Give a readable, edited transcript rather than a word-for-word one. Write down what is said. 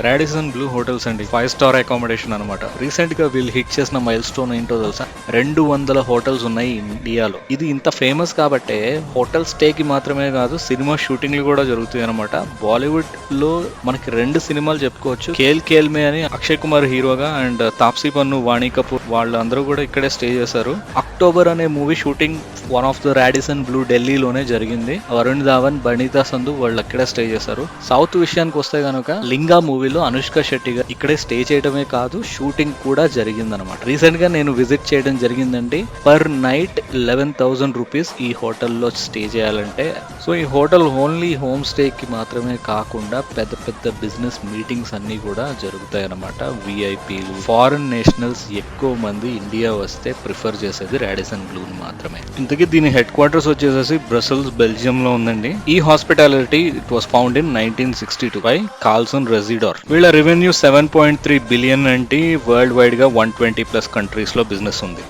Radisson Blu hotels అండి 5 star accommodation అనమాట. Recent గా వీళ్ళు హిట్ చేసిన మైల్ స్టోన్ ఏంటో తెలుసా? 200 హోటల్స్ ఉన్నాయి ఇండియాలో. ఇది ఇంత ఫేమస్ కాబట్టే హోటల్ స్టే కి మాత్రమే కాదు, సినిమా షూటింగ్లు కూడా జరుగుతాయి అనమాట. బాలీవుడ్ లో మనకి 2 సినిమాలు చెప్పుకోవచ్చు. కేల్ కేల్ మే అని అక్షయ్ కుమార్ హీరోగా అండ్ తాప్సీ పన్ను, వాణి కపూర్ వాళ్ళందరూ కూడా ఇక్కడే స్టే చేశారు. అక్టోబర్ అనే movie shooting one of the Radisson Blu ఢిల్లీలోనే జరిగింది. వరుణ్ ధావన్, బనీతా సంధు వాళ్ళు అక్కడే స్టే చేశారు. సౌత్ విషయానికి వస్తే గనుక లింగా మూవీలో అనుష్క శెట్టి గారు ఇక్కడే స్టే చేయడమే కాదు, షూటింగ్ కూడా జరిగిందనమాట. రీసెంట్ గా నేను విజిట్ చేయడం జరిగిందండి. పర్ నైట్ 11,000 రూపీస్ ఈ హోటల్లో స్టే చేయాలంటే. సో ఈ హోటల్ ఓన్లీ హోమ్ స్టే కి మాత్రమే కాకుండా పెద్ద పెద్ద బిజినెస్ మీటింగ్స్ అన్ని కూడా జరుగుతాయి అనమాట. విఐపీలు, ఫారెన్ నేషనల్స్ ఎక్కువ మంది ఇండియా వస్తే ప్రిఫర్ చేసేది రాడిసన్ బ్లూ మాత్రమే. ఇంతకీ దీని హెడ్ క్వార్టర్స్ వచ్చేసి బ్రసెల్స్, బెల్జియం లో ఉందండి. ఈ hospitality it was found in 1962 by Carlson Rezidor. వీళ్ళ రెవెన్యూ 7.3 బిలియన్ అంటే వరల్డ్ వైడ్ గా 120+ కంట్రీస్ లో బిజినెస్ ఉంది.